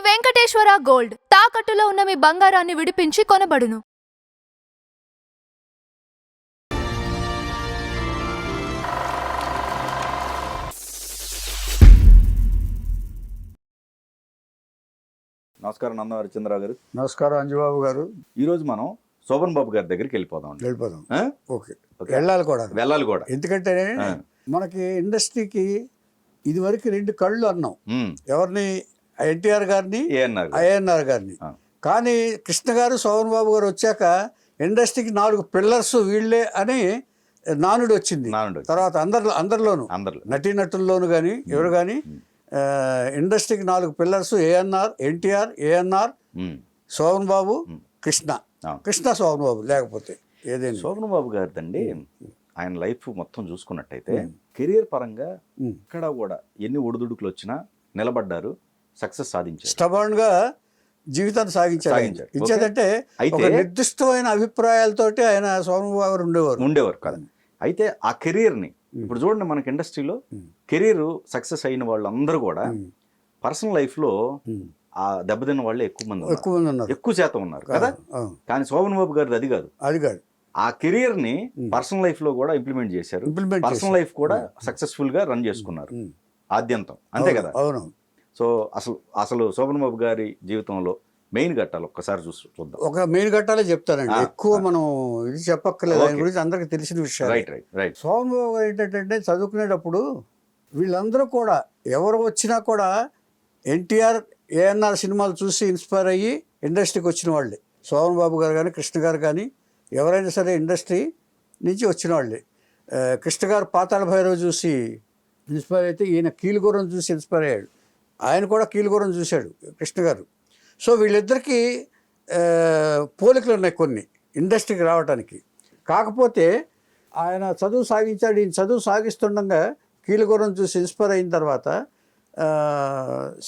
Venkateswara gold తాకట్టులో ఉన్న మీ బంగారాన్ని విడిపించి కొనబడును. నమస్కారం నందం హరిచంద్రరావు గారు. నమస్కారం అంజబాబు గారు. ఈరోజు మనం శోభన్ బాబు గారి దగ్గరికి వెళ్ళిపోదాం. ఓకే, వెళ్ళాలి కూడా. ఎందుకంటే మనకి ఇండస్ట్రీకి ఇది వరకు 2 కళ్ళు అన్నాం. ఎవరిని? ఎన్టీఆర్ గారిని, ఏఎన్ఆర్ గారిని. కానీ కృష్ణ గారు, శోభన్ బాబు గారు వచ్చాక ఇండస్ట్రీకి 4 పిల్లర్స్ వీళ్ళే అని నానుడు వచ్చింది. తర్వాత అందరిలోనూ నటీనటుల్లోనూ కానీ ఎవరు కానీ ఇండస్ట్రీకి 4 పిల్లర్స్ ఏఎన్ఆర్, ఎన్టీఆర్, ఏఎన్ఆర్, శోభన్ బాబు, కృష్ణ శోభన్ బాబు. లేకపోతే ఏదైనా శోభన్ బాబు గారిదండి ఆయన లైఫ్ మొత్తం చూసుకున్నట్టయితే కెరియర్ పరంగా ఇక్కడ కూడా ఎన్ని ఒడిదుడుకులు వచ్చినా నిలబడ్డారు, సక్సెస్ సాధించారు, స్టబర్న్ గా జీవితాన్ని సాగించారు. ఇచ్చేదంటే అయితే నిర్దిష్టమైన అభిప్రాయాలతోటి ఆయన శోభన్ బాబు గారు ఉండేవారు కదా. అయితే ఆ కెరియర్ ని ఇప్పుడు చూడండి, మనకి ఇండస్ట్రీలో కెరీర్ సక్సెస్ అయిన వాళ్ళందరూ కూడా పర్సనల్ లైఫ్ లో ఆ దెబ్బతిన్న వాళ్ళు ఎక్కువ మంది ఉన్నారు, ఎక్కువ శాతం ఉన్నారు కదా. కానీ శోభన్ బాబు గారిది అది కాదు. ఆ కెరియర్ ని పర్సనల్ లైఫ్ లో కూడా ఇంప్లిమెంట్ చేశారు. పర్సనల్ లైఫ్ కూడా సక్సెస్ఫుల్ గా రన్ చేసుకున్నారు ఆద్యంతం, అంతే కదా. అవును. సో అసలు శోభన్ బాబు గారి జీవితంలో మెయిన్ ఘట్టాలు ఒక్కసారి చూద్దాం. ఒక మెయిన్ ఘట్టాలే చెప్తానండి, ఎక్కువ మనం ఇది చెప్పక్కర్లేదు. ఆయన గురించి అందరికి తెలిసిన విషయం. రైట్. శోభన్ బాబు గారు ఏంటంటే చదువుకునేటప్పుడు వీళ్ళందరూ కూడా ఎవరు వచ్చినా కూడా ఎన్టీఆర్, ఏఎన్ఆర్ సినిమాలు చూసి ఇన్స్పైర్ అయ్యి ఇండస్ట్రీకి వచ్చిన వాళ్ళే. శోభన్ బాబు గారు కానీ కృష్ణ గారు కానీ ఎవరైనా సరే ఇండస్ట్రీ నుంచి వచ్చిన వాళ్ళే. కృష్ణ గారు పాతాళ భైరవ్ చూసి ఇన్స్పైర్ అయితే ఈయన కీలుగుర్రం చూసి ఇన్స్పైర్ అయ్యాడు. ఆయన కూడా కీలుగుర్రం చూశాడు కృష్ణ గారు. సో వీళ్ళిద్దరికీ పోలికలు ఉన్నాయి కొన్ని ఇండస్ట్రీకి రావడానికి. కాకపోతే ఆయన చదువు సాగించాడు. ఈయన చదువు సాగిస్తుండగా కీలుగుర్రం చూసి ఇన్స్పైర్ అయిన తర్వాత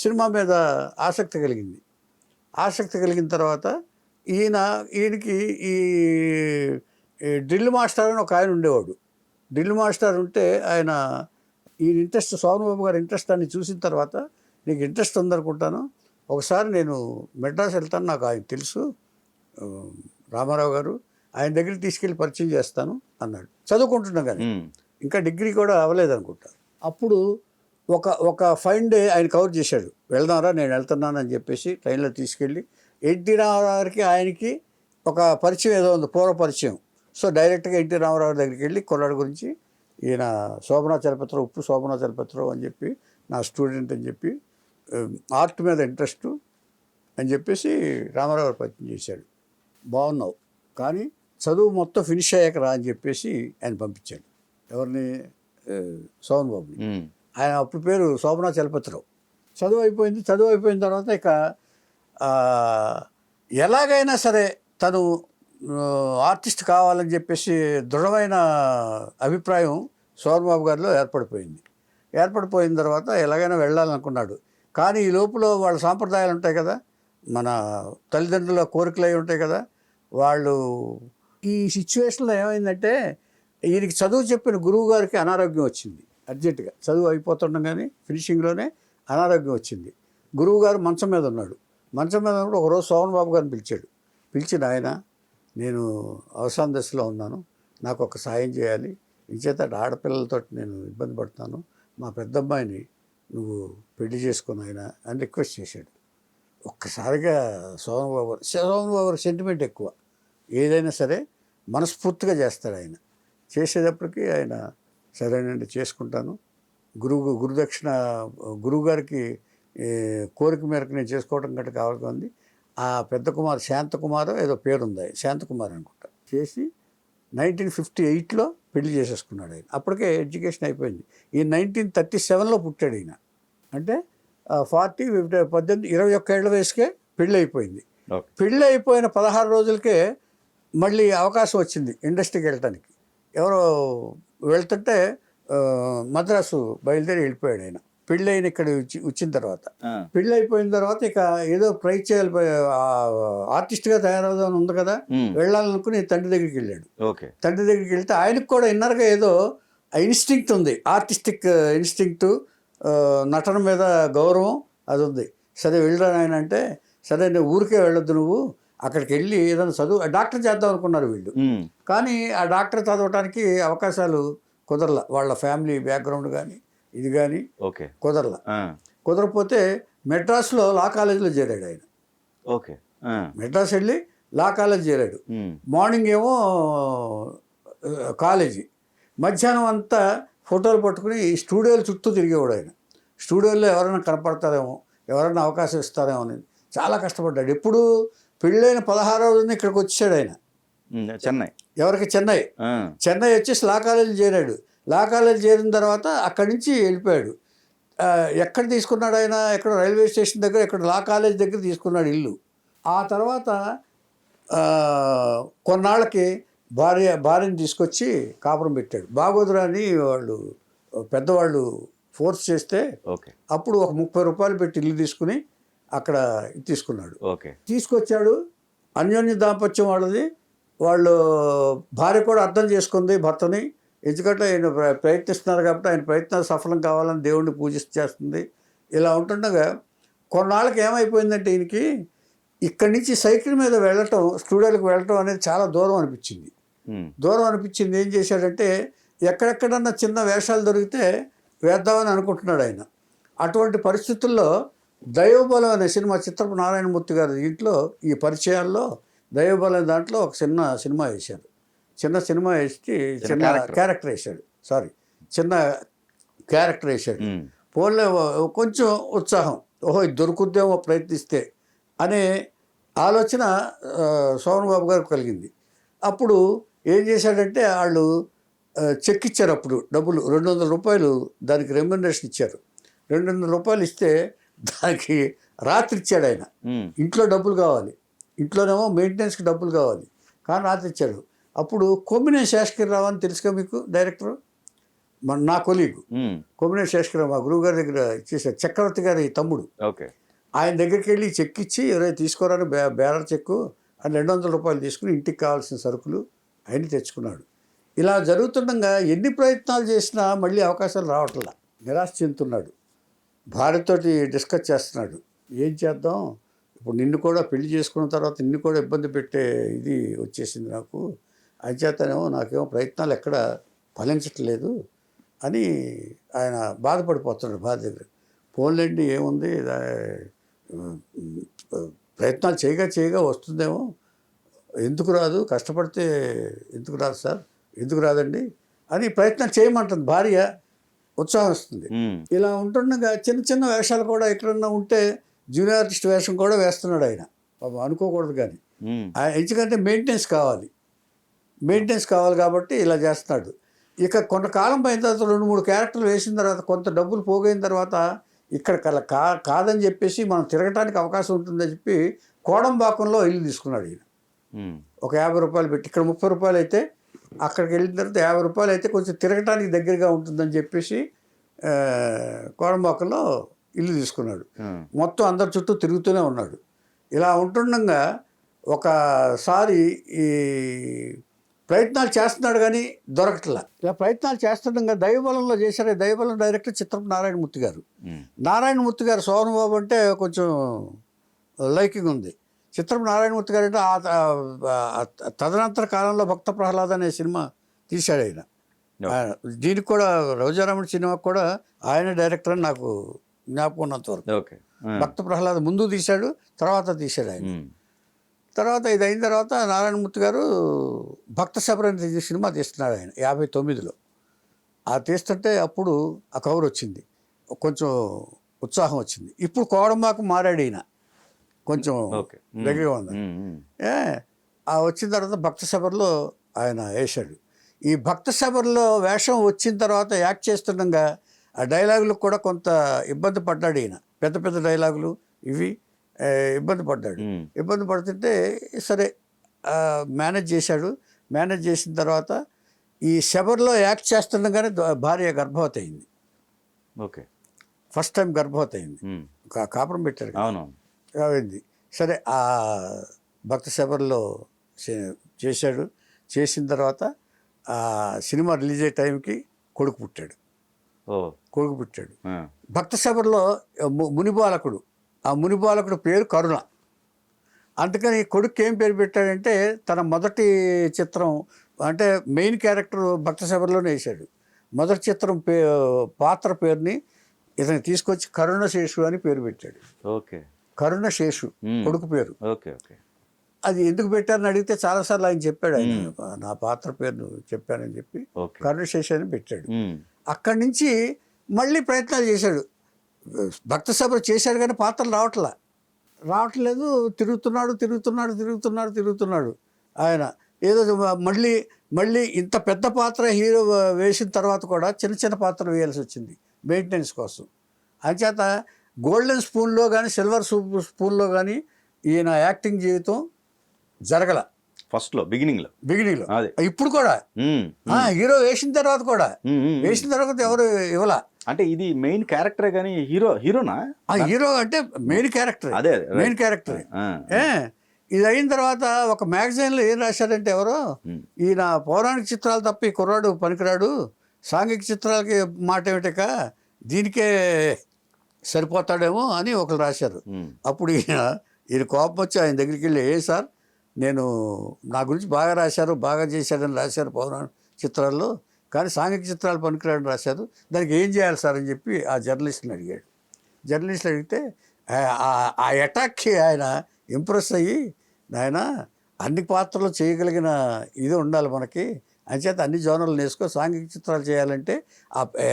సినిమా మీద ఆసక్తి కలిగిన తర్వాత ఈయనకి ఈ డ్రిల్ మాస్టర్ అని ఒక ఆయన ఉండేవాడు. డ్రిల్ మాస్టర్ ఉంటే ఆయన ఈయన ఇంట్రెస్ట్, శోభన్ బాబు గారి ఇంట్రెస్ట్ అని చూసిన తర్వాత, నీకు ఇంట్రెస్ట్ ఉందనుకుంటాను, ఒకసారి నేను మెడ్రాస్ వెళ్తాను, నాకు ఆయన తెలుసు రామారావు గారు, ఆయన దగ్గరికి తీసుకెళ్ళి పరిచయం చేస్తాను అన్నాడు. చదువుకుంటున్నా కానీ ఇంకా డిగ్రీ కూడా అవ్వలేదు అనుకుంటాను. అప్పుడు ఒక ఫైన్ డే ఆయన కవర్ చేశాడు. వెళ్దాంరా, నేను వెళ్తున్నాను అని చెప్పేసి ట్రైన్లో తీసుకెళ్ళి ఎన్టీ రామారావు గారికి ఆయనకి ఒక పరిచయం ఏదో ఉంది, పూర్వ పరిచయం. సో డైరెక్ట్గా ఎన్టీ రామారావు దగ్గరికి వెళ్ళి కుర్రాడు గురించి, ఈయన శోభనా చలపతిరావు, ఉప్పు శోభనా చలపతిరావు అని చెప్పి నా స్టూడెంట్ అని చెప్పి, ఆర్ట్ మీద ఇంట్రెస్ట్ అని చెప్పేసి రామారావు గారు పరిచయం చేశాడు. బాగున్నావు కానీ చదువు మొత్తం ఫినిష్ అయ్యాక రా అని చెప్పేసి ఆయన పంపించాడు. ఎవరిని? శోభన్ బాబుని. ఆయన అప్పుడు పేరు శోభనా చలపతిరావు. చదువు అయిపోయిన తర్వాత ఇక ఎలాగైనా సరే తను ఆర్టిస్ట్ కావాలని చెప్పేసి దృఢమైన అభిప్రాయం శోభన్ బాబు గారిలో ఏర్పడిపోయిన తర్వాత ఎలాగైనా వెళ్ళాలనుకున్నాడు. కానీ ఈ లోపల వాళ్ళ సాంప్రదాయాలు ఉంటాయి కదా, మన తల్లిదండ్రుల కోరికలు అవి ఉంటాయి కదా. వాళ్ళు ఈ సిచ్యువేషన్లో ఏమైందంటే ఈయనకి చదువు చెప్పిన గురువు గారికి అనారోగ్యం వచ్చింది. అర్జెంటుగా చదువు అయిపోతుండగానే ఫినిషింగ్లోనే అనారోగ్యం వచ్చింది. గురువు గారు మంచం మీద ఉన్నప్పుడు ఒకరోజు శోభన్ బాబు గారిని పిలిచి ఆయన, నేను అవసాన దశలో ఉన్నాను, నాకు ఒక సాయం చేయాలి, ఇంచేత ఆడపిల్లలతో నేను ఇబ్బంది పడుతున్నాను, మా పెద్దమ్మాయిని నువ్వు పెళ్లి చేసుకుని ఆయన అని రిక్వెస్ట్ చేశాడు. ఒక్కసారిగా శోభన్ బాబు గారు సెంటిమెంట్ ఎక్కువ, ఏదైనా సరే మనస్ఫూర్తిగా చేస్తాడు ఆయన. చేసేటప్పటికి ఆయన సరేనండి చేసుకుంటాను, గురుదక్షిణ గురువుగారికి కోరిక మేరకు నేను చేసుకోవడం గట్రా కావాల్సి ఉంది. ఆ పెద్ద కుమార్ శాంతకుమార్ ఏదో పేరుంది, శాంతకుమార్ అనుకుంటా, చేసి 1958లో పెళ్లి చేసేసుకున్నాడు ఆయన. అప్పటికే ఎడ్యుకేషన్ అయిపోయింది. ఈ 1937లో పుట్టాడు ఈయన. అంటే 21 ఏళ్ల వయసుకే పెళ్ళి అయిపోయింది. పెళ్ళి అయిపోయిన 16 రోజులకే మళ్ళీ అవకాశం వచ్చింది ఇండస్ట్రీకి వెళ్ళటానికి. ఎవరో వెళ్తుంటే మద్రాసు బయలుదేరి వెళ్ళిపోయాడు ఆయన. పెళ్ళి అయిన ఇక్కడ వచ్చిన తర్వాత, పెళ్ళి అయిపోయిన తర్వాత ఇక ఏదో ట్రై చేయాలి, ఆర్టిస్ట్గా తయారవుదామని ఉంది కదా, వెళ్ళాలనుకుని తండ్రి దగ్గరికి వెళ్ళాడు. తండ్రి దగ్గరికి వెళ్తే ఆయనకు కూడా ఇన్నర్గా ఏదో ఇన్స్టింక్ట్ ఉంది, ఆర్టిస్టిక్ ఇన్స్టింక్ట్, నటన మీద గౌరవం అది ఉంది. సరే వెళ్ళరా ఆయన అంటే, సరే నువ్వు ఊరికే వెళ్ళొద్దు, నువ్వు అక్కడికి వెళ్ళి ఏదైనా చదువు, డాక్టర్ చేద్దాం అనుకున్నారు వీళ్ళు. కానీ ఆ డాక్టర్ చదవటానికి అవకాశాలు కుదరల, వాళ్ళ ఫ్యామిలీ బ్యాక్గ్రౌండ్ కానీ ఇది కానీ ఓకే కుదరల. కుదరకపోతే మెడ్రాస్లో లా కాలేజీలో చేరాడు ఆయన. ఓకే. మెడ్రాస్ వెళ్ళి లా కాలేజ్ చేరాడు. మార్నింగ్ ఏమో కాలేజీ, మధ్యాహ్నం అంతా ఫోటోలు పట్టుకుని ఈ స్టూడియోల చుట్టూ తిరిగేవాడు ఆయన. స్టూడియోలో ఎవరైనా కనపడతారేమో, ఎవరైనా అవకాశం ఇస్తారేమో అని చాలా కష్టపడ్డాడు. ఎప్పుడు పెళ్ళైన 16వ రోజున ఇక్కడికి వచ్చాడు ఆయన, చెన్నై. ఎవరికి? చెన్నై. చెన్నై వచ్చేసి లా కాలేజీ చేరాడు. లా కాలేజీ చేరిన తర్వాత అక్కడి నుంచి వెళ్ళిపోయాడు. ఎక్కడ తీసుకున్నాడు ఆయన? ఎక్కడ రైల్వే స్టేషన్ దగ్గర, ఎక్కడ లా కాలేజ్ దగ్గర తీసుకున్నాడు ఇల్లు. ఆ తర్వాత కొన్నాళ్ళకి భార్యని తీసుకొచ్చి కాపురం పెట్టాడు. బాగోదురా అని వాళ్ళు పెద్దవాళ్ళు ఫోర్స్ చేస్తే అప్పుడు ఒక 30 రూపాయలు పెట్టి ఇల్లు తీసుకుని అక్కడ తీసుకున్నాడు. తీసుకొచ్చాడు. అన్యోన్య దాంపత్యం వాళ్ళది. వాళ్ళు భార్య కూడా అర్థం చేసుకుంది భర్తని. ఎందుకంటే ఆయన ప్రయత్నిస్తున్నారు కాబట్టి ఆయన ప్రయత్నాలు సఫలం కావాలని దేవుణ్ణి పూజిస్తేస్తుంది. ఇలా ఉంటుండగా కొన్నాళ్ళకి ఏమైపోయిందంటే ఈయనకి ఇక్కడి నుంచి సైకిల్ మీద వెళ్ళటం, స్టూడియోలకు వెళ్ళటం అనేది చాలా దూరం అనిపించింది. ఏం చేశాడంటే ఎక్కడెక్కడన్నా చిన్న వేషాలు దొరికితే వేద్దామని అనుకుంటున్నాడు ఆయన. అటువంటి పరిస్థితుల్లో దైవబలం అనే సినిమా, చిత్రపు నారాయణమూర్తి గారి ఇంట్లో ఈ పరిచయాల్లో దైవబలం దాంట్లో ఒక సినిమా వేశారు. చిన్న క్యారెక్టర్ వేశాడు. పోన్లే కొంచెం ఉత్సాహం, ఓహో ఇది దొరుకుద్దేమో ప్రయత్నిస్తే అనే ఆలోచన సోమన్ బాబు గారికి కలిగింది. అప్పుడు ఏం చేశాడంటే వాళ్ళు చెక్ ఇచ్చారు. అప్పుడు డబ్బులు 200 రూపాయలు దానికి రెమ్యునరేషన్ ఇచ్చారు. 200 రూపాయలు ఇస్తే దానికి రాత్రి ఇచ్చాడు ఆయన. ఇంట్లో డబ్బులు కావాలి, ఇంట్లోనేమో మెయింటెనెన్స్కి డబ్బులు కావాలి, కానీ రాత్రి ఇచ్చాడు. అప్పుడు కొమ్మినేని శేషగిరిరావు అని తెలుసుగా మీకు, డైరెక్టర్, నా కొలీగు కొమ్మినేని శేషగిరిరావు మా గురువు గారి దగ్గర ఇచ్చేసాడు. చక్రవర్తి గారి తమ్ముడు. ఆయన దగ్గరికి వెళ్ళి చెక్ ఇచ్చి ఎవరైనా తీసుకోరని బేరర్ చెక్కు అని 200 రూపాయలు తీసుకుని ఇంటికి కావాల్సిన సరుకులు అవన్నీ తెచ్చుకున్నాడు. ఇలా జరుగుతుండగా ఎన్ని ప్రయత్నాలు చేసినా మళ్ళీ అవకాశాలు రావట్లా. నిరాశ చెందుతున్నాడు. భార్యతోటి డిస్కస్ చేస్తున్నాడు, ఏం చేద్దాం, ఇప్పుడు నిన్ను కూడా పెళ్లి చేసుకున్న తర్వాత నిన్ను కూడా ఇబ్బంది పెట్టే ఇది వచ్చేసింది నాకు, అంచేతనేమో నాకేమో ప్రయత్నాలు ఎక్కడ ఫలించట్లేదు అని ఆయన బాధపడిపోతున్నాడు భార్య దగ్గర. ఫోన్లేండి ఏముంది, ప్రయత్నాలు చేయగా వస్తుందేమో, ఎందుకు రాదు, కష్టపడితే ఎందుకు రాదు సార్, ఎందుకు రాదండి అని ప్రయత్నం చేయమంటుంది భార్య. ఉత్సాహం వస్తుంది. ఇలా ఉంటుండగా చిన్న వేషాలు కూడా ఎక్కడన్నా ఉంటే జూనియర్ ఆర్టిస్ట్ వేషం కూడా వేస్తున్నాడు ఆయన. పాపం అనుకోకూడదు కానీ, ఎందుకంటే మెయింటెనెన్స్ కావాలి కాబట్టి ఇలా చేస్తున్నాడు. ఇక కొంతకాలం పోయిన తర్వాత 2-3 క్యారెక్టర్లు వేసిన తర్వాత కొంత డబ్బులు పోగైన తర్వాత ఇక్కడ కాదని చెప్పేసి మనం తిరగటానికి అవకాశం ఉంటుందని చెప్పి కోడంబాకంలో ఇల్లు తీసుకున్నాడు ఈయన. ఒక 50 రూపాయలు పెట్టి, ఇక్కడ 30 రూపాయలు అయితే అక్కడికి వెళ్ళిన తర్వాత 50 రూపాయలు అయితే కొంచెం తిరగటానికి దగ్గరగా ఉంటుందని చెప్పేసి కోడంబాకంలో ఇల్లు తీసుకున్నాడు. మొత్తం అందరి చుట్టూ తిరుగుతూనే ఉన్నాడు. ఇలా ఉంటుండగా ఒకసారి ఈ ప్రయత్నాలు చేస్తున్నాడు కానీ దొరకట్లా. ఇలా ప్రయత్నాలు చేస్తుండగా దైవబలంలో చేశారు. దైవబలం డైరెక్టర్ చిత్రపు నారాయణమూర్తి గారు. నారాయణమూర్తి గారు సోమన్ బాబు అంటే కొంచెం లైకింగ్ ఉంది. చిత్రపు నారాయణమూర్తి గారు అంటే తదనంతర కాలంలో భక్త ప్రహ్లాద్ అనే సినిమా తీశాడు ఆయన. దీనికి కూడా రోజారాముడి సినిమాకి కూడా ఆయన డైరెక్టర్ అని నాకు జ్ఞాపకం ఉన్నంత వరకు. భక్త ప్రహ్లాద్ ముందు తీశాడు, తర్వాత తీశాడు ఆయన. తర్వాత ఇది అయిన తర్వాత నారాయణమూర్తి గారు భక్త శబరి సినిమా తీస్తున్నాడు ఆయన 59లో. ఆ తీస్తుంటే అప్పుడు ఆ కవర్ వచ్చింది, కొంచెం ఉత్సాహం వచ్చింది. ఇప్పుడు కోడంబాకు మారాడు ఈయన, కొంచెం దగ్గరగా ఉంది. ఆ వచ్చిన తర్వాత భక్త శబరిలో ఆయన వేశాడు. ఈ భక్త శబరిలో వేషం వచ్చిన తర్వాత యాక్ట్ చేస్తుండగా ఆ డైలాగులకు కూడా కొంత ఇబ్బంది పడ్డాడు ఈయన. పెద్ద డైలాగులు ఇవి ఇబ్బంది పడ్డాడు. ఇబ్బంది పడుతుంటే సరే మేనేజ్ చేశాడు. మేనేజ్ చేసిన తర్వాత ఈ శబరిలో యాక్ట్ చేస్తుండగానే భార్య గర్భవతి అయింది. ఫస్ట్ టైం గర్భవతి అయింది. కాపురం పెట్టారు అయింది. సరే ఆ భక్త శబరిలో చేశాడు. చేసిన తర్వాత ఆ సినిమా రిలీజ్ అయ్యే టైంకి కొడుకు పుట్టాడు. భక్త శబరిలో మునిబాలకుడు ఆ మునిబాలకుడు పేరు కరుణ. అందుకని కొడుకు ఏం పేరు పెట్టాడంటే తన మొదటి చిత్రం అంటే మెయిన్ క్యారెక్టర్ భక్త శబరిలోనే వేశాడు. మొదటి చిత్రం పాత్ర పేరుని ఇతను తీసుకొచ్చి కరుణశేషు అని పేరు పెట్టాడు. ఓకే, కరుణశేషు కొడుకు పేరు. Okay okay. అది ఎందుకు పెట్టారని అడిగితే చాలాసార్లు ఆయన చెప్పాడు, ఆయన నా పాత్ర పేరును చెప్పానని చెప్పి కరుణశేషు అని పెట్టాడు. అక్కడి నుంచి మళ్ళీ ప్రయత్నాలు చేశాడు. భక్త సభ చేశాడు కానీ పాత్రలు రావట్లేదు. తిరుగుతున్నాడు ఆయన. ఏదో మళ్ళీ ఇంత పెద్ద పాత్ర హీరో వేసిన తర్వాత కూడా చిన్న పాత్రలు వేయాల్సి వచ్చింది మెయింటెనెన్స్ కోసం. అంచేత గోల్డెన్ స్పూన్లో కానీ సిల్వర్ స్పూన్లో కానీ ఈయన యాక్టింగ్ జీవితం జరగల. ఫస్ట్లో బిగినింగ్లో ఇప్పుడు కూడా హీరో వేసిన తర్వాత ఎవరు ఇవ్వాల. అంటే ఇది మెయిన్ క్యారెక్టరే కానీ హీరోనా? హీరో అంటే మెయిన్ క్యారెక్టర్. Main character. ఇది అయిన తర్వాత ఒక మ్యాగజైన్లో ఏం రాశారంటే ఎవరో, ఈయన పౌరాణిక చిత్రాలు తప్ప ఈ కుర్రాడు పనికిరాడు, సాంఘిక చిత్రాలకి మాట ఏమిటక దీనికే సరిపోతాడేమో అని ఒకరు రాశారు. అప్పుడు ఈయన కోపం వచ్చి ఆయన దగ్గరికి వెళ్ళి, సార్ నేను నా గురించి బాగా రాశారు, బాగా చేశాడని రాశారు పౌరాణిక చిత్రాల్లో, కానీ సాంఘిక చిత్రాలు పనికిరాడని రాశారు, దానికి ఏం చేయాలి సార్ అని చెప్పి ఆ జర్నలిస్ట్ని అడిగాడు. జర్నలిస్ట్ అడిగితే ఆ అటాక్కి ఆయన ఇంప్రెస్ అయ్యి, నాయన అన్ని పాత్రలు చేయగలిగిన ఇది ఉండాలి మనకి, అంచేత అన్ని జోనర్లు నేర్చుకో, సాంఘిక చిత్రాలు చేయాలంటే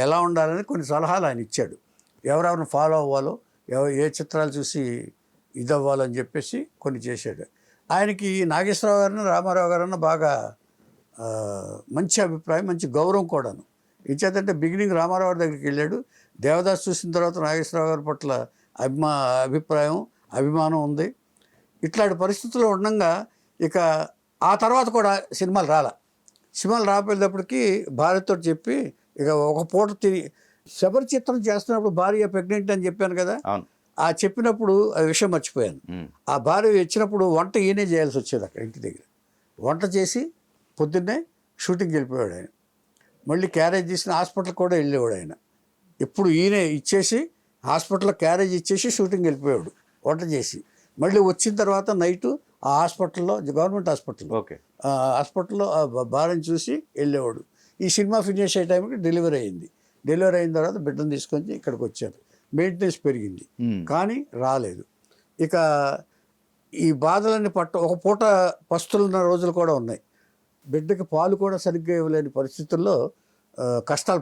ఎలా ఉండాలని కొన్ని సలహాలు ఆయన ఇచ్చాడు. ఎవరెవరిని ఫాలో అవ్వాలో, ఏ చిత్రాలు చూసి ఇది అవ్వాలని చెప్పేసి కొన్ని చేశాడు. ఆయనకి నాగేశ్వరరావు గారిని రామారావు గారన్న బాగా మంచి అభిప్రాయం, మంచి గౌరవం కూడాను. ఇచ్చేదంటే బిగినింగ్ రామారావు దగ్గరికి వెళ్ళాడు. దేవదాస్ చూసిన తర్వాత నాగేశ్వరరావు గారి పట్ల అభిప్రాయం, అభిమానం ఉంది. ఇట్లాంటి పరిస్థితుల్లో ఉండగా ఇక ఆ తర్వాత కూడా సినిమాలు రాపోయేటప్పటికి భార్యతో చెప్పి ఇక ఒక పూట శబరి చిత్రం చేస్తున్నప్పుడు భార్య ప్రెగ్నెంట్ అని చెప్పాను కదా, ఆ చెప్పినప్పుడు ఆ విషయం మర్చిపోయాను. ఆ భార్య వచ్చినప్పుడు వంట ఈయనే చేయాల్సి వచ్చేది అక్కడ ఇంటి దగ్గర. వంట చేసి పొద్దున్నే షూటింగ్కి వెళ్ళిపోయాడు ఆయన. మళ్ళీ క్యారేజ్ తీసుకుని హాస్పిటల్ కూడా వెళ్ళేవాడు ఆయన. ఎప్పుడు ఈయనే ఇచ్చేసి హాస్పిటల్లో క్యారేజ్ ఇచ్చేసి షూటింగ్కి వెళ్ళిపోయాడు వంట చేసి. మళ్ళీ వచ్చిన తర్వాత నైటు ఆ హాస్పిటల్లో, గవర్నమెంట్ హాస్పిటల్లో భార్యను చూసి వెళ్ళేవాడు. ఈ సినిమా ఫినిష్ అయ్యే టైంకి డెలివరీ అయింది. డెలివరీ అయిన తర్వాత బిడ్డను తీసుకొని ఇక్కడికి వచ్చారు. మెయింటెనెన్స్ పెరిగింది కానీ రాలేదు. ఇక ఈ బాధలన్నీ ఒక పూట పస్తులున్న రోజులు కూడా ఉన్నాయి. బిడ్డకి పాలు కూడా సరిగ్గా ఇవ్వలేని పరిస్థితుల్లో కష్టాలు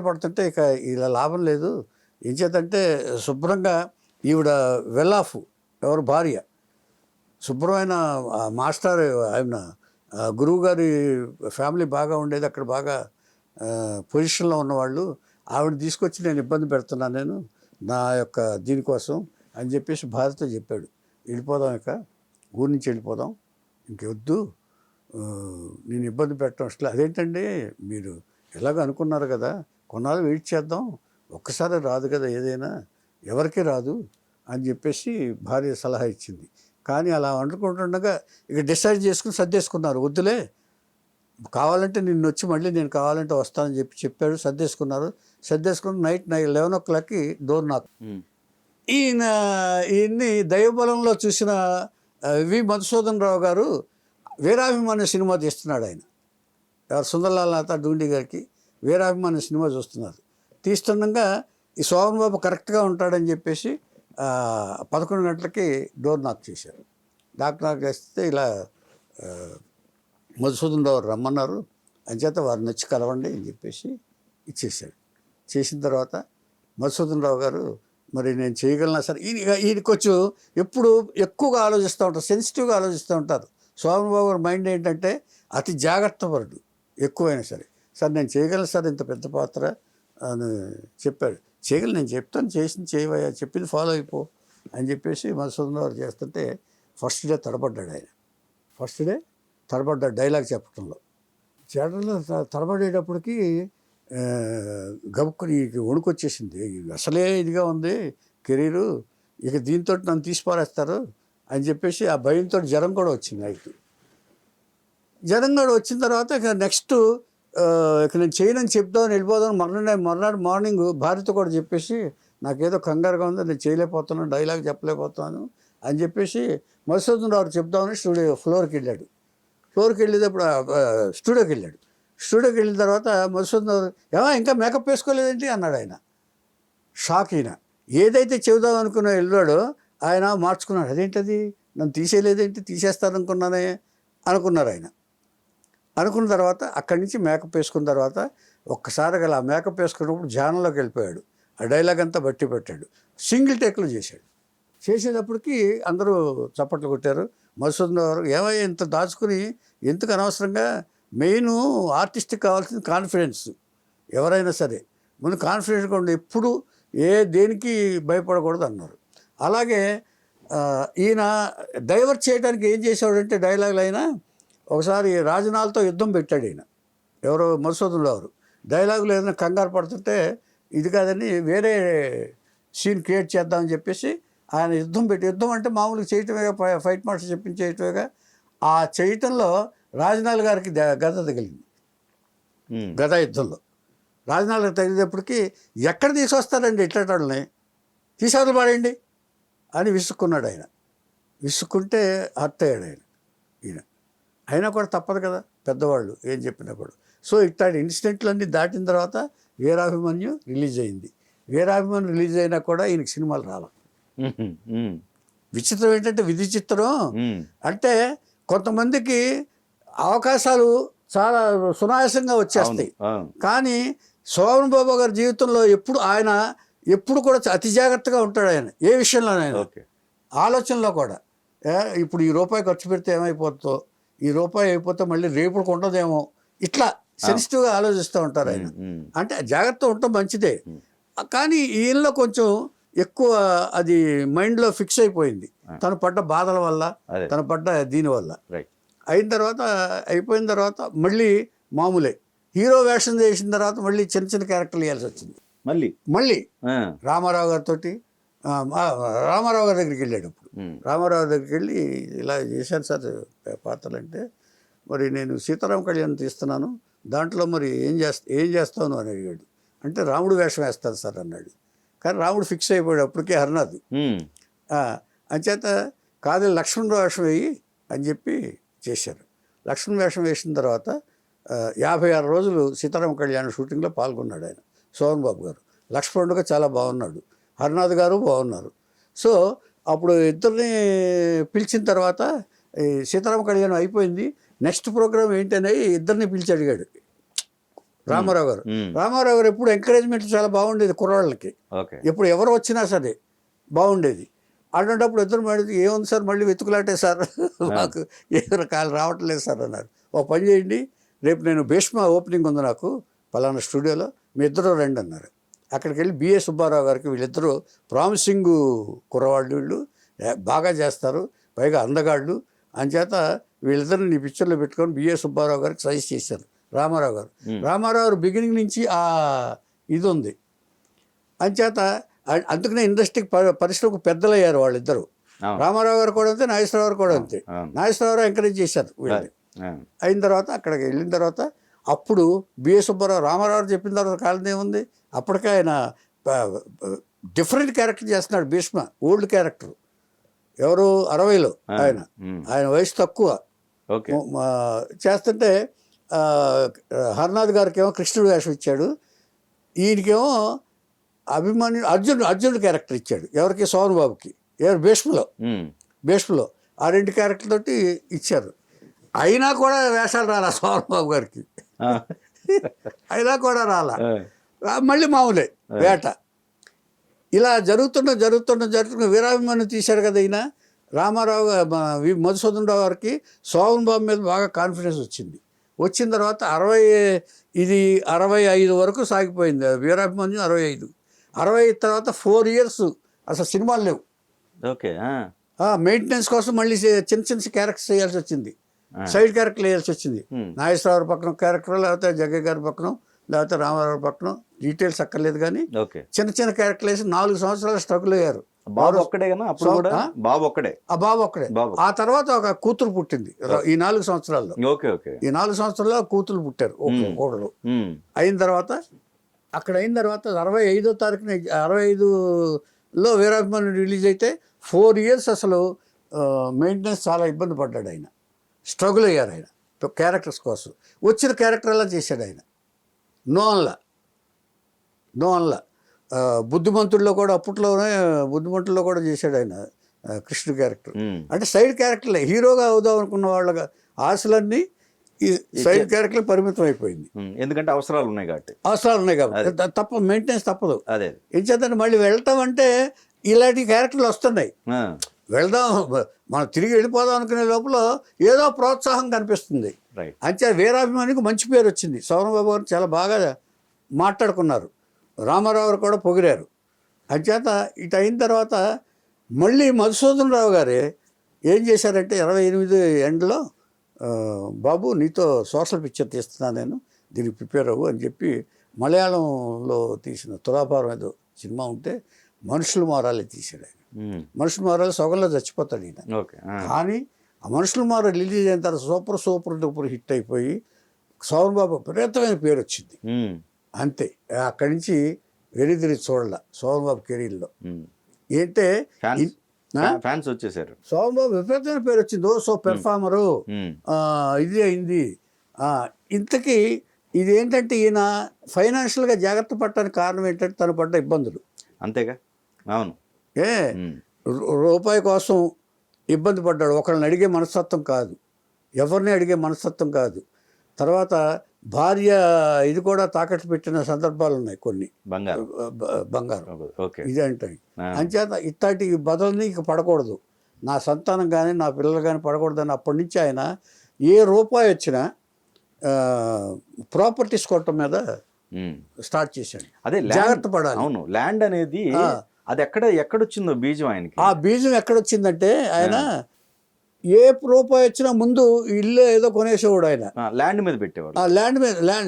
పడుతుంటే ఇక ఇలా లాభం లేదు. ఏం చేతంటే శుభ్రంగా ఈవిడ వెల్లాఫ్ ఎవరు భార్య, శుభ్రమైన మాస్టర్, ఆయన గురువు గారి ఫ్యామిలీ బాగా ఉండేది అక్కడ, బాగా పొజిషన్లో ఉన్నవాళ్ళు, ఆవిడ తీసుకొచ్చి నేను ఇబ్బంది పెడుతున్నాను నేను నా యొక్క దీనికోసం అని చెప్పేసి భార్యతో చెప్పాడు. వెళ్ళిపోదాం, ఇక ఊరి నుంచి వెళ్ళిపోదాం, ఇంకొద్దు, నేను ఇబ్బంది పెట్టడం అసలు. అదేంటండి మీరు ఎలాగ అనుకున్నారు కదా, కొన్నాళ్ళు వెయిట్ చేద్దాం, ఒక్కసారి రాదు కదా ఏదైనా, ఎవరికీ రాదు అని చెప్పేసి భార్య సలహా ఇచ్చింది. కానీ అలా వండుకుంటుండగా ఇక డిసైడ్ చేసుకుని సర్దేసుకున్నారు. వద్దులే, కావాలంటే నిన్ను వచ్చి మళ్ళీ నేను కావాలంటే వస్తానని చెప్పాడు. సర్దేసుకుని నైట్ 11 o'clockకి డోర్ నాక్. ఈయన్ని దైవబలంలో చూసిన వి మధుసూదన్ రావు గారు వీరాభిమాని సినిమా తీస్తున్నాడు. ఆయన ఎవరు సుందరలాల్ నాథ డూండి గారికి వీరాభిమాని సినిమా తీస్తుండగా ఈ శోభన్ బాబు కరెక్ట్గా ఉంటాడని చెప్పేసి 11 గంటలకి డోర్ నాక్ చేశారు. నాక్ చేస్తే ఇలా మధుసూదన్ రావు రమ్మన్నారు, అంచేత వారిని వచ్చి కలవండి అని చెప్పేసి ఇచ్చేసాడు. చేసిన తర్వాత మధుసూదన్ రావు గారు, మరి నేను చేయగలనా సార్, ఈయన కొంచెం ఎప్పుడు ఎక్కువగా ఆలోచిస్తూ ఉంటారు, సెన్సిటివ్గా ఆలోచిస్తూ ఉంటారు. శోభన్ బాబు గారి మైండ్ ఏంటంటే అతి జాగ్రత్త పరుడు, ఎక్కువైనా సరే. సార్ నేను చేయగలను సార్ ఇంత పెద్ద పాత్ర అని చెప్పాడు. చేయగలను, నేను చెప్తాను, చేయవయ్యా, చెప్పింది ఫాలో అయిపో అని చెప్పేసి మధుసూదన్ రావు చేస్తుంటే ఫస్ట్ డే తడబడ్డాడు డైలాగ్ చెప్పడంలో. తడబడేటప్పటికి గబుక్కుని వణుకొచ్చేసింది. అసలే ఇదిగా ఉంది కెరీరు, ఇక దీంతో నన్ను తీసిపారేస్తారు అని చెప్పేసి ఆ భయంతో జ్వరం కూడా వచ్చింది. నైట్ జ్వరం కూడా వచ్చిన తర్వాత ఇక నెక్స్ట్ ఇక నేను చేయనని చెప్దామని వెళ్ళిపోదాం. మర్నాడు మార్నింగ్ భార్యతో కూడా చెప్పేసి నాకేదో కంగారుగా ఉంది, నేను చేయలేకపోతున్నాను, డైలాగ్ చెప్పలేకపోతున్నాను అని చెప్పేసి మధుసూదన్ రావు చెప్దామని ఫ్లోర్కి వెళ్ళాడు. ఫ్లోర్కి వెళ్ళేటప్పుడు స్టూడియోకి వెళ్ళాడు. స్టూడియోకి వెళ్ళిన తర్వాత మధుసూదన్ రావు ఏమో ఇంకా మేకప్ వేసుకోలేదేంటి అన్నాడు. ఆయన షాక్. అయినా ఏదైతే చెబుదాం అనుకున్నా వెళ్ళాడో ఆయన మార్చుకున్నాడు. అదేంటది, నన్ను తీసేయలేదేంటి, తీసేస్తారనుకున్నానే అనుకున్నారు ఆయన. అనుకున్న తర్వాత అక్కడి నుంచి మేకప్ వేసుకున్న తర్వాత ఒక్కసారి గల ఆ మేకప్ వేసుకున్నప్పుడు ధ్యానంలోకి వెళ్ళిపోయాడు. ఆ డైలాగ్ అంతా బట్టి పెట్టాడు. సింగిల్ టేక్లో చేశాడు. చేసేటప్పటికి అందరూ చప్పట్లు కొట్టారు. మధుసూదన్ రావు ఏమయ్యా ఇంత దాచుకుని ఎందుకు అనవసరంగా, మెయిన్ ఆర్టిస్ట్కి కావాల్సింది కాన్ఫిడెన్స్. ఎవరైనా సరే ముందు కాన్ఫిడెంట్గా ఉండి ఎప్పుడు దేనికి భయపడకూడదు అన్నారు. అలాగే ఈయన డైవర్ట్ చేయడానికి ఏం చేసేవాడంటే డైలాగులు అయినా ఒకసారి రాజనాలతో యుద్ధం పెట్టాడు ఈయన. ఎవరో మధుసూదన్ రావు డైలాగులు ఏదైనా కంగారు పడుతుంటే ఇది కాదని వేరే సీన్ క్రియేట్ చేద్దామని చెప్పేసి ఆయన యుద్ధం అంటే మామూలుగా చేయటమేగా, ఫైట్ మాస్టర్ చెప్పించేయటమేగా. ఆ చేయటంలో రాజనాల్ గారికి గద తగిలింది. గద యుద్ధంలో రాజనాల్ గారికి తగిలేటప్పటికి ఎక్కడ తీసుకొస్తారండి ఇట్లాటోళ్ళని, తీసేవతలు పాడేయండి అని విసుక్కున్నాడు ఆయన. విసుక్కుంటే హర్ట్ అయ్యాడు ఈయన. అయినా కూడా తప్పదు కదా, పెద్దవాళ్ళు ఏం చెప్పినా కూడా. సో ఇట్లాంటి ఇన్సిడెంట్లన్నీ దాటిన తర్వాత వీరాభిమన్యు రిలీజ్ అయింది. వీరాభిమన్యు రిలీజ్ అయినా కూడా ఈయనకి సినిమాలు రావాలి. విచిత్రం ఏంటంటే విధి చిత్రం అంటే కొంతమందికి అవకాశాలు చాలా సునాయాసంగా వచ్చేస్తాయి. కానీ శోభన్ బాబు గారి జీవితంలో ఎప్పుడు కూడా అతి జాగ్రత్తగా ఉంటాడు ఆయన ఏ విషయంలోనైనా. ఆలోచనలో కూడా ఇప్పుడు ఈ రూపాయి ఖర్చు పెడితే ఏమైపోతుందో, ఈ రూపాయి అయిపోతే మళ్ళీ రేపు ఉండదేమో, ఇట్లా సెన్సిటివ్గా ఆలోచిస్తూ ఉంటారు ఆయన. అంటే జాగ్రత్త ఉండటం మంచిదే, కానీ ఈయనలో కొంచెం ఎక్కువ అది మైండ్లో ఫిక్స్ అయిపోయింది. తను పడ్డ బాధల వల్ల, తను పడ్డ దీనివల్ల. అయిపోయిన తర్వాత మళ్ళీ మామూలే హీరో వేషం చేసిన తర్వాత మళ్ళీ చిన్న చిన్న క్యారెక్టర్లు వేయాల్సి వచ్చింది. మళ్ళీ రామారావు గారితో రామారావు గారి దగ్గరికి వెళ్ళాడు. అప్పుడు రామారావు దగ్గరికి వెళ్ళి ఇలా చేశాను సార్ పాత్రలు అంటే, మరి నేను సీతారామ కళ్యాణ్ తీస్తున్నాను, దాంట్లో మరి ఏం చేస్తాను అని అడిగాడు. అంటే రాముడు వేషం వేస్తాను సార్ అన్నాడు. కానీ రాముడు ఫిక్స్ అయిపోయాడు అప్పటికే హరినాథ్. అంచేత కాదు లక్ష్మణ్ వేషం వేయి అని చెప్పి చేశారు. లక్ష్మణ్ వేషం వేసిన తర్వాత 56 రోజులు సీతారామ కళ్యాణ్ షూటింగ్లో పాల్గొన్నాడు ఆయన. శోభన్ బాబు గారు లక్ష్మణుడుగా చాలా బాగున్నాడు, హరినాథ్ గారు బాగున్నారు. సో అప్పుడు ఇద్దరిని పిలిచిన తర్వాత సీతారామ కళ్యాణం అయిపోయింది, నెక్స్ట్ ప్రోగ్రామ్ ఏంటనే ఇద్దరిని పిలిచి అడిగాడు రామారావు గారు. రామారావు గారు ఎప్పుడు ఎంకరేజ్మెంట్ చాలా బాగుండేది కుర్రాళ్ళకి, ఎప్పుడు ఎవరు వచ్చినా సరే బాగుండేది. అటువంటిప్పుడు ఇద్దరు మళ్ళీ ఏముంది సార్ మళ్ళీ వెతుకులాటే సార్, మాకు ఏ రకాలు రావట్లేదు సార్ అన్నారు. ఒక పని చేయండి, రేపు నేను భీష్మ ఓపెనింగ్ ఉంది నాకు పలానా స్టూడియోలో, మీ ఇద్దరు రండి అన్నారు. అక్కడికి వెళ్ళి బిఏ సుబ్బారావు గారికి, వీళ్ళిద్దరూ ప్రామిసింగ్ కుర్రవాళ్ళు, వీళ్ళు బాగా చేస్తారు, పైగా అందగాళ్ళు, అంచేత వీళ్ళిద్దరిని నీ పిక్చర్లో పెట్టుకొని బిఏ సుబ్బారావు గారికి సజెస్ట్ చేశారు రామారావు గారు. రామారావు గారు బిగినింగ్ నుంచి ఇది ఉంది. అంచేత అందుకనే ఇండస్ట్రీకి పరిశ్రమకు పెద్దలయ్యారు వాళ్ళిద్దరు. రామారావు గారు కూడా అంతే, నాగేశ్వరరావు గారు కూడా అంతే. నాగేశ్వరరావు ఎంకరేజ్ చేశారు వీళ్ళని. అయిన తర్వాత అక్కడికి వెళ్ళిన తర్వాత అప్పుడు బిఏ సుబ్బారావు రామారావు చెప్పిన తర్వాత కాలం ఏముంది, అప్పటికే ఆయన డిఫరెంట్ క్యారెక్టర్ చేస్తున్నాడు. భీష్మ ఓల్డ్ క్యారెక్టర్, ఎవరు 60లో ఆయన వయసు తక్కువ చేస్తుంటే హరినాథ్ గారికి ఏమో కృష్ణుడు వేషం ఇచ్చాడు, ఈయనకేమో అర్జునుడు క్యారెక్టర్ ఇచ్చాడు. ఎవరికి? శోభన్ బాబుకి. ఎవరు? భీష్మలో ఆ 2 క్యారెక్టర్ తోటి ఇచ్చారు. అయినా కూడా వేషాలు రాలా శోభన్ బాబు గారికి, అయినా కూడా రాలా. మళ్ళీ మామూలే వేట. ఇలా జరుగుతున్న వీరాభిమన్యు తీశారు కదా ఈయన. రామారావు మధుసూదన్ రావు గారికి శోభన్ బాబు మీద బాగా కాన్ఫిడెన్స్ వచ్చింది. వచ్చిన తర్వాత 65 వరకు సాగిపోయింది వీరాభిమన్యు. 65 తర్వాత 4 years అసలు సినిమాలు లేవు. మెయింటెనెన్స్ కోసం మళ్ళీ చిన్న క్యారెక్టర్స్ వేయాల్సి వచ్చింది, సైడ్ క్యారెక్టర్లు వేయాల్సి వచ్చింది. నాగేశ్వరరావు పక్కన క్యారెక్టర్, లేకపోతే జగ్గయ్య గారి పక్కన, లేకపోతే రామారావు పక్కన, డీటెయిల్స్ అక్కర్లేదు. కానీ చిన్న క్యారెక్టర్లు వేసి 4 సంవత్సరాలు స్ట్రగుల్ అయ్యారు. బాబు ఒక్కడే. ఆ తర్వాత ఒక కూతురు పుట్టింది ఈ 4 సంవత్సరాల్లో. ఈ 4 సంవత్సరాల్లో కూతురు పుట్టారు ఒకళ్ళు. అయిన తర్వాత అక్కడ అయిన తర్వాత 65వ తారీఖున 65లో వీరాభిమాని రిలీజ్ అయితే 4 years అసలు మెయింటెనెన్స్ చాలా ఇబ్బంది పడ్డాడు ఆయన, స్ట్రగుల్ అయ్యారు ఆయన క్యారెక్టర్స్ కోసం. వచ్చిన క్యారెక్టర్ అలా చేశాడు ఆయన, నో అన్లా బుద్ధిమంతుల్లో కూడా అప్పట్లోనే బుద్ధిమంతుల్లో కూడా చేశాడు ఆయన కృష్ణ క్యారెక్టర్. అంటే సైడ్ క్యారెక్టర్లే, హీరోగా అవుదాం అనుకున్న వాళ్ళ ఆశలన్నీ ఈ సైడ్ క్యారెక్టర్ పరిమితం అయిపోయింది. ఎందుకంటే అవసరాలు ఉన్నాయి కాబట్టి తప్ప మెయింటెనెన్స్ తప్పదు. అదే ఏం చేద్దాం, మళ్ళీ వెళ్తాం అంటే ఇలాంటి క్యారెక్టర్లు వస్తున్నాయి, వెళ్దాం మనం తిరిగి వెళ్ళిపోదాం అనుకునే లోపల ఏదో ప్రోత్సాహం కనిపిస్తుంది. అంతే వీరాభిమానికి మంచి పేరు వచ్చింది. సోమబాబు గారు చాలా బాగా మాట్లాడుకున్నారు, రామారావు గారు కూడా పొగిరారు. అంచేత ఇటు అయిన తర్వాత మళ్ళీ మధుసూదన్ రావు గారే ఏం చేశారంటే 28 ఎండ్లో బాబు నీతో సోషల్ పిక్చర్ తీస్తున్నాను నేను, దీనికి ప్రిపేర్ అవ్వు అని చెప్పి మలయాళంలో తీసిన తులాభారం ఏదో సినిమా ఉంటే మనుషులు మారాలి తీసాడు ఆయన. మనుషులు మారాలి సగంలో చచ్చిపోతాడు ఈయన. కానీ ఆ మనుషులు మారాలి రిలీజ్ అయిన తర్వాత సూపర్ డూపర్ హిట్ అయిపోయి సోమన్ బాబు విపరీతమైన పేరు వచ్చింది. అంతే, అక్కడి నుంచి వెనుదిరిగి చూడాల సోమన్ బాబు కెరీర్లో. ఏంటే ఫ్యాన్స్ వచ్చేసారు, సోమన్ బాబు విపరీతమైన పేరు వచ్చింది. సో పెర్ఫార్మరు ఇది అయింది. ఇంతకీ ఇది ఏంటంటే ఈయన ఫైనాన్షియల్గా జాగ్రత్త పడటానికి కారణం ఏంటంటే తను పడ్డ ఇబ్బందులు. అంతేగా, అవును. రూపాయి కోసం ఇబ్బంది పడ్డాడు. ఒకళ్ళని అడిగే మనస్తత్వం కాదు, ఎవరిని అడిగే మనస్తత్వం కాదు. తర్వాత భార్య ఇది కూడా తాకట్టు పెట్టిన సందర్భాలు ఉన్నాయి కొన్ని, బంగారం ఇది అంటే. అంచేత ఇట్లాంటి బదులని ఇక పడకూడదు, నా సంతానం కానీ నా పిల్లలు కానీ పడకూడదు అని అప్పటి నుంచి ఆయన ఏ రూపాయి వచ్చినా ప్రాపర్టీస్ కొట్టడం మీద స్టార్ట్ చేశాడు. అదే జాగ్రత్త పడాలి. అవును, ల్యాండ్ అనేది అది ఎక్కడొచ్చిందో బీజం ఆయనకి. ఆ బీజం ఎక్కడొచ్చిందంటే ఆయన ఏ రూపాయి వచ్చినా ముందు ఇల్లు ఏదో కొనేసేవాడు ఆయన, ల్యాండ్ మీద పెట్టేవాడు.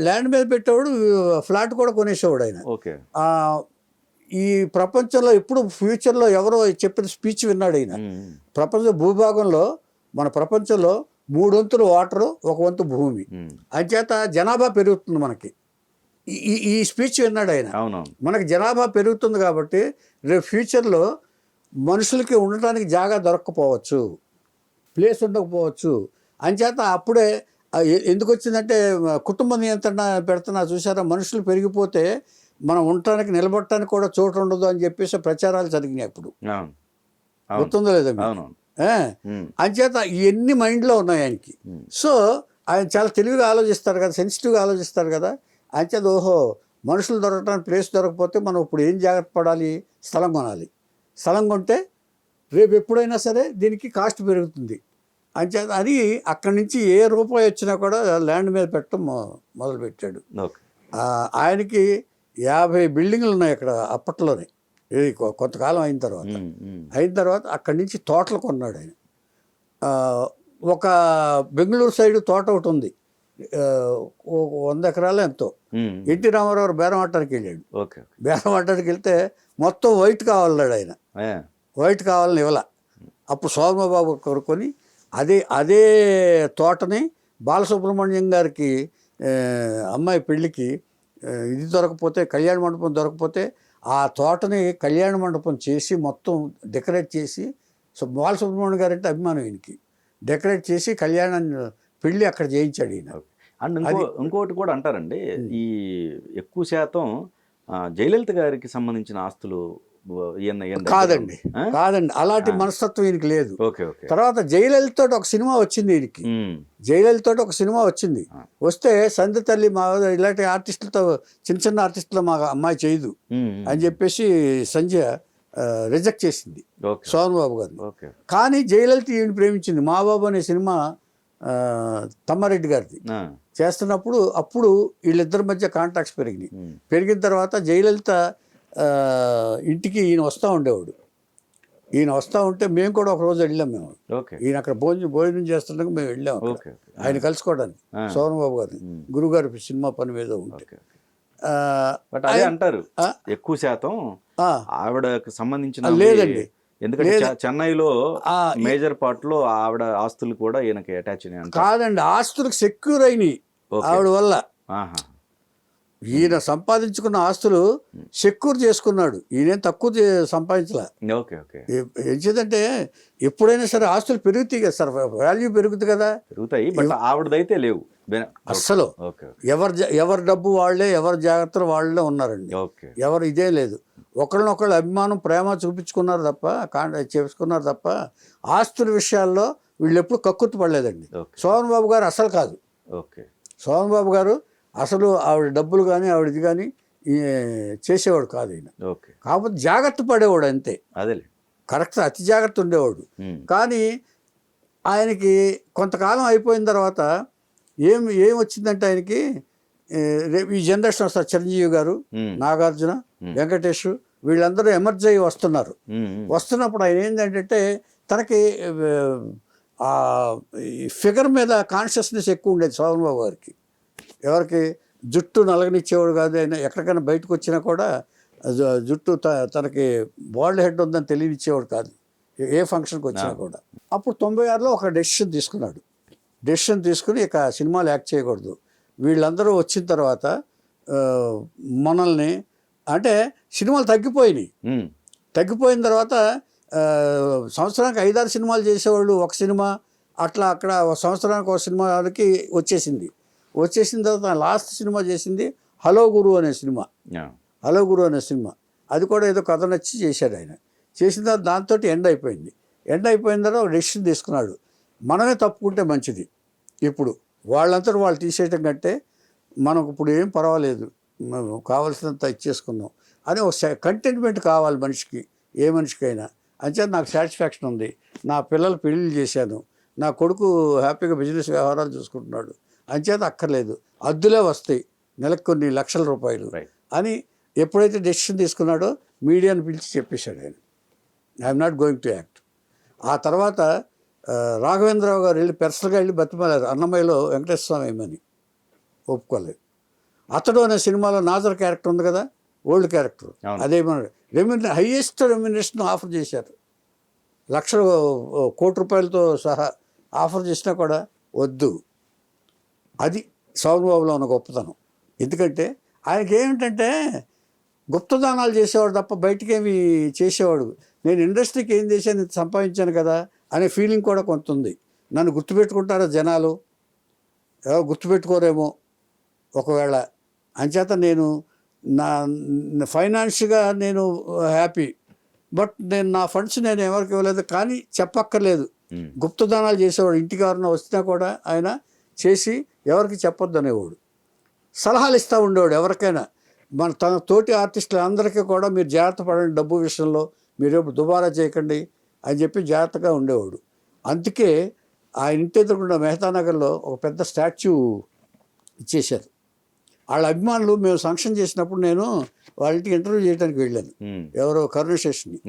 ల్యాండ్ మీద పెట్టేవాడు, ఫ్లాట్ కూడా కొనేసేవాడు ఆయన. ఈ ప్రపంచంలో ఇప్పుడు ఫ్యూచర్లో ఎవరో చెప్పిన స్పీచ్ విన్నాడు ఆయన. ప్రపంచ భూభాగంలో మన ప్రపంచంలో 3 వంతులు వాటరు, 1 వంతు భూమి, అంచేత జనాభా పెరుగుతుంది మనకి. ఈ స్పీచ్ విన్నాడు ఆయన. మనకి జనాభా పెరుగుతుంది కాబట్టి రేపు ఫ్యూచర్లో మనుషులకి ఉండటానికి జాగా దొరక్కపోవచ్చు, ప్లేస్ ఉండకపోవచ్చు. అంచేత అప్పుడే ఎందుకు వచ్చిందంటే కుటుంబ నియంత్రణ పెడుతున్నా చూసారా, మనుషులు పెరిగిపోతే మనం ఉండటానికి నిలబడటానికి కూడా చోటు ఉండదు అని చెప్పేసి ప్రచారాలు జరిగినాయి అప్పుడు. గుర్తుందో లేదా? అంచేత ఇవన్నీ మైండ్లో ఉన్నాయి ఆయనకి. సో ఆయన చాలా తెలివిగా ఆలోచిస్తారు కదా, సెన్సిటివ్గా ఆలోచిస్తారు కదా. అంచేత ఓహో మనుషులు దొరకడానికి ప్లేస్ దొరకకపోతే మనం ఇప్పుడు ఏం జాగ్రత్త పడాలి, స్థలం కొనాలి. స్థలం కొంటే రేపు ఎప్పుడైనా సరే దీనికి కాస్ట్ పెరుగుతుంది. అంచేత అది అక్కడి నుంచి ఏ రూపాయి వచ్చినా కూడా ల్యాండ్ మీద పెట్టడం మొదలుపెట్టాడు. ఆయనకి 50 బిల్డింగ్లు ఉన్నాయి అక్కడ అప్పట్లోనే, ఇది కొంతకాలం అయిన తర్వాత అక్కడి నుంచి తోటలు కొన్నాడు ఆయన. ఒక బెంగళూరు సైడ్ తోట ఒకటి ఉంది, 100 ఎకరాలు ఎంతో. ఎన్టీ రామారావు బేరం ఆడటానికి వెళ్ళాడు. బేరం ఆడటానికి వెళ్తే మొత్తం వైట్ కావాలన్నాడు ఆయన, వైట్ కావాలని ఇవ్వాల. అప్పుడు సోమబాబు కొనుక్కొని అదే తోటని బాలసుబ్రహ్మణ్యం గారికి అమ్మాయి పెళ్ళికి ఇది దొరకపోతే, కళ్యాణ మండపం దొరకపోతే ఆ తోటని కళ్యాణ మండపం చేసి మొత్తం డెకరేట్ చేసి, బాలసుబ్రహ్మణ్యం గారు అంటే అభిమానం ఈయనకి, డెకరేట్ చేసి కళ్యాణం పెళ్ళి అక్కడ చేయించాడు ఈయన. అండ్ ఇంకోటి కూడా అంటారండి, ఈ ఎక్కువ శాతం జయలలిత గారికి సంబంధించిన ఆస్తులు కాదండి, అలాంటి మనస్తత్వం ఈయనకి లేదు. తర్వాత జయలలిత ఒక సినిమా వచ్చింది ఈయనకి, జయలలిత ఒక సినిమా వచ్చింది. వస్తే సంధ్య తల్లి మా ఇలాంటి ఆర్టిస్టులతో చిన్న ఆర్టిస్టులతో మా అమ్మాయి చేయదు అని చెప్పేసి సంధ్య రిజెక్ట్ చేసింది సోమన్ బాబు గారిని. కానీ జయలలిత ఈయన ప్రేమించింది. మా బాబు అనే సినిమా తమ్మారెడ్డి గారిది చేస్తున్నప్పుడు అప్పుడు వీళ్ళిద్దరి మధ్య కాంటాక్ట్స్ పెరిగిన తర్వాత జయలలిత ఇంటికి ఈయన వస్తూ ఉండేవాడు. ఈయన వస్తూ ఉంటే మేము కూడా ఒక రోజు వెళ్ళాం. మేము ఈయన అక్కడ భోజనం చేస్తుండగా మేము వెళ్ళాం ఆయన కలుసుకోవడానికి, సోమన్ బాబు గారిని, గురుగారి సినిమా పని మీద ఉంటే. అంటారు ఎక్కువ శాతం ఆవిడకు సంబంధించిన లేదండి, ఎందుకంటే చెన్నైలో మేజర్ పార్ట్ లో ఆవిడ ఆస్తులు కూడా ఈయనకి అటాచ్ అయినాయి. కాదండి, ఆస్తులకు సెక్యూర్ అయినాయి ఆవిడ వల్ల. ఈయన సంపాదించుకున్న ఆస్తులు సెక్యూర్ చేసుకున్నాడు. ఈయనేం తక్కువ సంపాదించలే. Okay okay. ఏంటంటే ఎప్పుడైనా సరే ఆస్తులు పెరుగుతాయి కదా సార్, వాల్యూ పెరుగుతుంది కదా. పెరుగుతాయి, బట్ ఆవిడదైతే లేవు అస్సలు. ఓకే ఎవరి డబ్బు వాళ్ళే, ఎవరి జాగ్రత్తలు వాళ్ళే ఉన్నారండి. ఓకే. ఎవరు ఇదే లేదు. ఒకళ్ళనొకళ్ళు అభిమానం ప్రేమ చూపించుకున్నారు తప్ప, చేసుకున్నారు తప్ప ఆస్తుల విషయాల్లో వీళ్ళు ఎప్పుడు కక్కుర్తి పడలేదండి. సోమన్ బాబు గారు అసలు కాదు. ఓకే. సోమన్ బాబు గారు అసలు ఆవిడ డబ్బులు కానీ ఆవిడది కానీ చేసేవాడు కాదు ఈయన. ఓకే. కాకపోతే జాగ్రత్త పడేవాడు అంతే. అదేలే, కరెక్ట్, అతి జాగ్రత్త ఉండేవాడు. కానీ ఆయనకి కొంతకాలం అయిపోయిన తర్వాత ఏం వచ్చిందంటే ఆయనకి ఈ జనరేషన్ వస్తారు, చిరంజీవి గారు, నాగార్జున, వెంకటేష్, వీళ్ళందరూ ఎమర్జ్ అయ్యి వస్తున్నారు. వస్తున్నప్పుడు ఆయన ఏంటంటే తనకి ఫిగర్ మీద కాన్షియస్నెస్ ఎక్కువ ఉండేది సోమన్ బాబు గారికి. ఎవరికి జుట్టు నలగనిచ్చేవాడు కాదు. ఆయన ఎక్కడికైనా బయటకు వచ్చినా కూడా జుట్టు తనకి బాల్డ్ హెడ్ ఉందని తెలియనిచ్చేవాడు కాదు, ఏ ఫంక్షన్కి వచ్చినా కూడా. అప్పుడు 96లో ఒక డెసిషన్ తీసుకున్నాడు. డెసిషన్ తీసుకుని ఇక సినిమాలు యాక్ట్ చేయకూడదు. వీళ్ళందరూ వచ్చిన తర్వాత మనల్ని అంటే సినిమాలు తగ్గిపోయిన తర్వాత సంవత్సరానికి 5-6 సినిమాలు చేసేవాళ్ళు, ఒక సినిమా అట్లా అక్కడ సంవత్సరానికి ఒక సినిమాకి వచ్చేసిన తర్వాత లాస్ట్ సినిమా చేసింది హలో గురు అనే సినిమా. అది కూడా ఏదో కథ నచ్చి చేశాడు ఆయన. చేసిన తర్వాత దాంతో ఎండ్ అయిపోయిన తర్వాత ఒక డెసిషన్ తీసుకున్నాడు, మనమే తప్పుకుంటే మంచిది. ఇప్పుడు వాళ్ళంతా వాళ్ళు తీసేయటం కంటే మనకు ఇప్పుడు ఏం పర్వాలేదు, కావాల్సినంత ఇచ్చేసుకుందాం అని ఒక కంటెంట్మెంట్ కావాలి మనిషికి, ఏ మనిషికైనా. అంచేత నాకు సాటిస్ఫాక్షన్ ఉంది, నా పిల్లలు పెళ్ళిళ్ళు చేశాను, నా కొడుకు హ్యాపీగా బిజినెస్ వ్యవహారాలు చూసుకుంటున్నాడు, అంచేత అక్కర్లేదు, అద్దులే వస్తాయి నెలకు కొన్ని లక్షల రూపాయలు అని ఎప్పుడైతే డెసిషన్ తీసుకున్నాడో మీడియాని పిలిచి చెప్పేశాడు ఆయన, I'm not going to act. ఆ తర్వాత రాఘవేంద్రరావు గారు వెళ్ళి పర్సనల్గా వెళ్ళి బతిమాలారు, అన్నమయ్యలో వెంకటేశ్వర స్వామి ఏమని ఒప్పుకోలేదు. అతడు అనే సినిమాలో నాజర్ క్యారెక్టర్ ఉంది కదా, ఓల్డ్ క్యారెక్టర్, అదేమన్నా హైయెస్ట్ రెమ్యునరేషన్ ఆఫర్ చేశారు, కోటి రూపాయలతో సహా ఆఫర్ చేసినా కూడా వద్దు. అది సోమన్ బాబులో ఉన్న గొప్పతనం. ఎందుకంటే ఆయనకి ఏమిటంటే గుప్తదానాలు చేసేవాడు తప్ప బయటకేమి చేసేవాడు. నేను ఇండస్ట్రీకి ఏం చేశాను, సంపాదించాను కదా అనే ఫీలింగ్ కూడా కొంత ఉంది. నన్ను గుర్తుపెట్టుకుంటారా జనాలు, ఎవరు గుర్తుపెట్టుకోరేమో ఒకవేళ. అంచేత నేను ఫైనాన్షియల్గా నేను హ్యాపీ, బట్ నా ఫండ్స్ నేను ఎవరికి ఇవ్వలేదు. కానీ చెప్పక్కర్లేదు, గుప్తదానాలు చేసేవాడు. ఇంటికి ఎవరైనా వచ్చినా కూడా ఆయన చేసి ఎవరికి చెప్పొద్దు అనేవాడు, సలహాలు ఇస్తూ ఉండేవాడు ఎవరికైనా. తన తోటి ఆర్టిస్టులు అందరికీ కూడా మీరు జాగ్రత్త పడండి, డబ్బు విషయంలో మీరు ఎప్పుడు దుబారా చేయకండి అని చెప్పి జాగ్రత్తగా ఉండేవాడు. అందుకే ఆయన ఇంటి ఎదురుకుండా మెహతానగర్లో ఒక పెద్ద స్టాచ్యూ ఇచ్చేశారు. వాళ్ళ అభిమానులు మేము ఫంక్షన్ చేసినప్పుడు నేను వాళ్ళ ఇంటికి ఇంటర్వ్యూ చేయడానికి వెళ్ళాను, ఎవరో కరుణశేషిని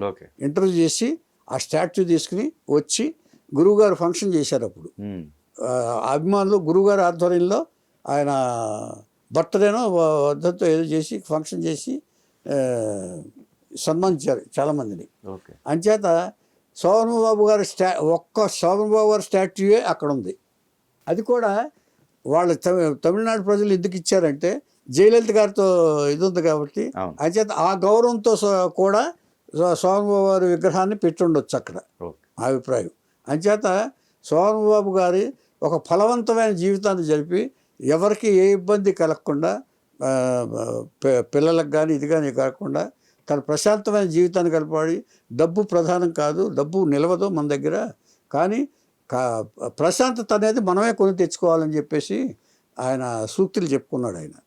ఇంటర్వ్యూ చేసి ఆ స్టాచ్యూ తీసుకుని వచ్చి గురువుగారు ఫంక్షన్ చేశారు. అప్పుడు అభిమానులు గురువుగారి ఆధ్వర్యంలో ఆయన బర్త్డేనో వద్దతో ఏదో చేసి ఫంక్షన్ చేసి సన్మానించారు చాలామందిని. అంచేత సోమన్ బాబు గారి సోమన్ బాబు గారి స్టాట్యూయే అక్కడ ఉంది. అది కూడా వాళ్ళ తమిళనాడు ప్రజలు ఎందుకు ఇచ్చారంటే జయలలిత గారితో ఇది ఉంది కాబట్టి. అంచేత ఆ గౌరవంతో కూడా సోమన్ బాబు గారి విగ్రహాన్ని పెట్టి ఉండొచ్చు అక్కడ, నా అభిప్రాయం. అంచేత సోమన్ బాబు గారి ఒక ఫలవంతమైన జీవితాన్ని జరిపి ఎవరికి ఏ ఇబ్బంది కలగకుండా, పిల్లలకు కానీ ఇది కానీ కాకుండా తన ప్రశాంతమైన జీవితాన్ని గడపాలి. డబ్బు ప్రధానం కాదు, డబ్బు నిలవదు మన దగ్గర, కానీ ప్రశాంతత అనేది మనమే కొని తెచ్చుకోవాలని చెప్పేసి ఆయన సూక్తులు చెప్పుకున్నాడు ఆయన.